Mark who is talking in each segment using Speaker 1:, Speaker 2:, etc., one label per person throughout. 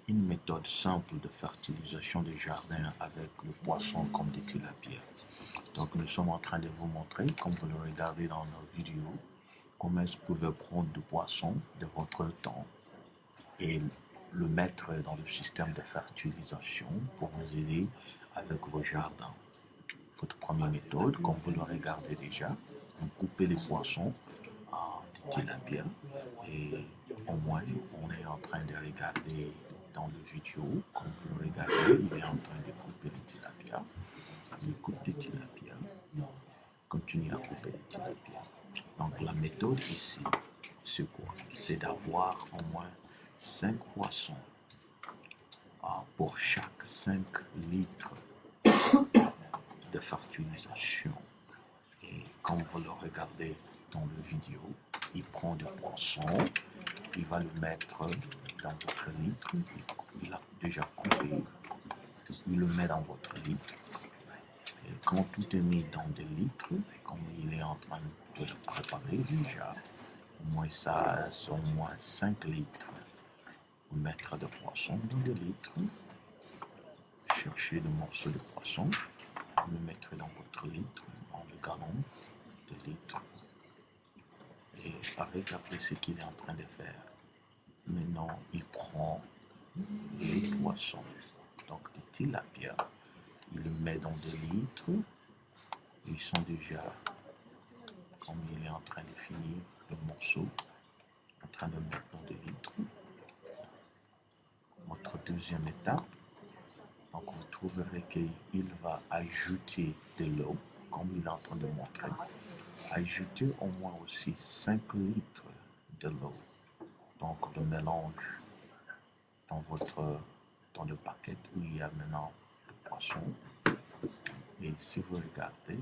Speaker 1: une méthode simple de fertilisation des jardins avec le poisson comme des tilapias. Donc nous sommes en train de vous montrer, comme vous le regardez dans nos vidéos, comment est-ce que vous pouvez prendre du poisson de votre temps et le mettre dans le système de fertilisation pour vous aider avec vos jardins. Votre première méthode, comme vous le regardez déjà, vous coupez les poissons en tilapia et au moins on est en train de regarder dans le vidéo, comme vous le regardez, il est en train de couper les tilapia. Il coupe les tilapia, continue à couper les tilapia. Donc la méthode ici, c'est quoi? C'est d'avoir au moins 5 poissons pour chaque 5 litres de fertilisation. Et comme vous le regardez dans la vidéo, il prend du poisson, il va le mettre dans votre litre, il a déjà coupé, il le met dans votre litre. Et quand tout est mis dans des litres, comme il est en train de le préparer déjà, au moins ça, c'est au moins 5 litres. Vous mettre de poisson dans des litres, cherchez des morceaux de poisson, le mettre dans votre litre, dans le gallon de litre. Et regardez ce qu'il est en train de faire. Maintenant, il prend les poissons, donc des tilapia, il le met dans des litres. Ils sont déjà, comme il est en train de finir le morceau, en train de mettre dans des litres. Notre deuxième étape, donc vous trouverez qu'il va ajouter de l'eau, comme il est en train de montrer. Ajoutez au moins aussi 5 litres de l'eau. Donc le mélange dans le paquet où il y a maintenant le poisson. Et si vous regardez,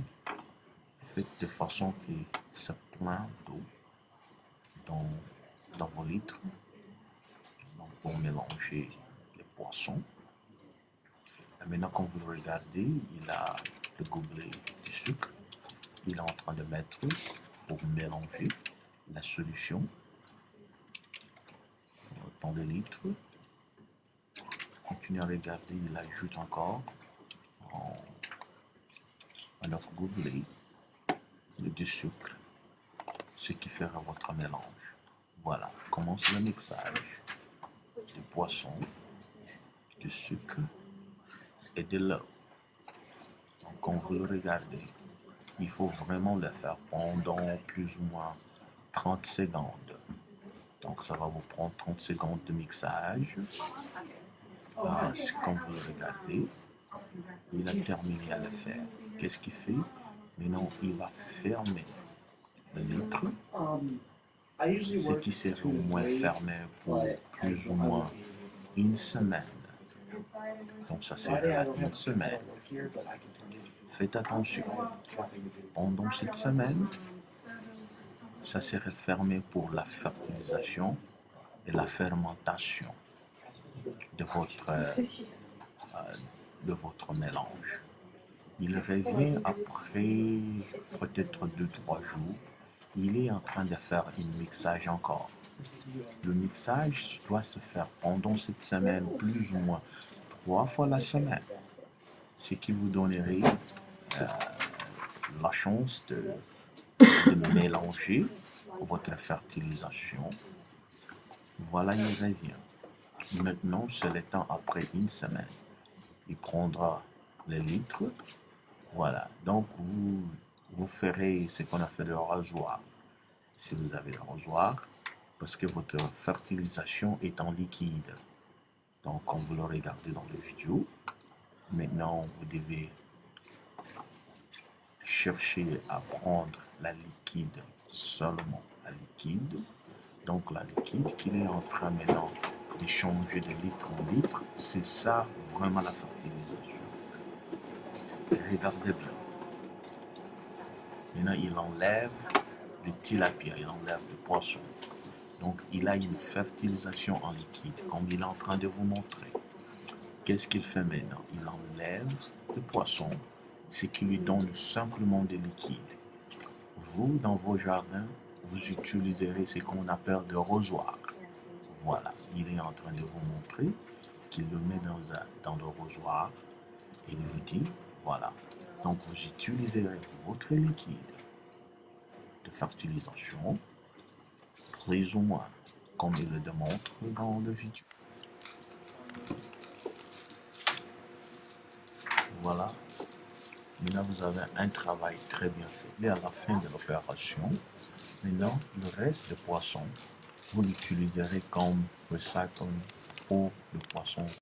Speaker 1: faites de façon que ça plein d'eau dans vos litres. Donc pour mélanger les poissons. Et maintenant, quand vous le regardez, il a le gobelet de sucre. Il est en train de mettre pour mélanger la solution dans le litre. Continuez à regarder, il ajoute encore à notre gobelet du sucre, ce qui fera votre mélange. Voilà, commence le mixage du poisson, du sucre et de l'eau. Donc, quand vous le regardez, il faut vraiment le faire pendant plus ou moins 30 secondes. Donc, ça va vous prendre 30 secondes de mixage. Quand vous le regardez, il a terminé à le faire. Qu'est-ce qu'il fait? Maintenant, il va fermer le litre, ce qui sera au moins fermé pour plus ou moins une semaine. Donc, ça sera une semaine. Faites attention. Pendant cette semaine, ça sera fermé pour la fertilisation et la fermentation de votre mélange. Il revient après peut-être 2-3 jours. Il est en train de faire un mixage encore. Le mixage doit se faire pendant cette semaine plus ou moins 3 fois la semaine, ce qui vous donnerait la chance de mélanger votre fertilisation. Voilà, il revient. Maintenant, c'est le temps après une semaine. Il prendra les litres. Voilà. Donc, vous ferez ce qu'on appelle le rasoir. Si vous avez le rasoir, parce que votre fertilisation est en liquide. Donc, comme vous le regardez dans la vidéo, maintenant, vous devez chercher à prendre la liquide, seulement la liquide. Donc, la liquide qu'il est en train maintenant de changer de litre en litre, c'est ça vraiment la fertilisation. Et regardez bien. Maintenant, il enlève les tilapia, il enlève le poisson. Donc, il a une fertilisation en liquide, comme il est en train de vous montrer. Qu'est-ce qu'il fait maintenant? Il enlève le poisson, ce qui lui donne simplement des liquides. Vous, dans vos jardins, vous utiliserez ce qu'on appelle des rosoirs. Voilà, il est en train de vous montrer. qu'il le met dans le rosoir et il vous dit, voilà, donc vous utiliserez votre liquide de fertilisation plus ou moins comme il le démontre dans le vidéo. Voilà, maintenant vous avez un travail très bien fait. Et à la fin de l'opération, maintenant le reste de poisson, vous l'utiliserez comme recycle pour le poisson.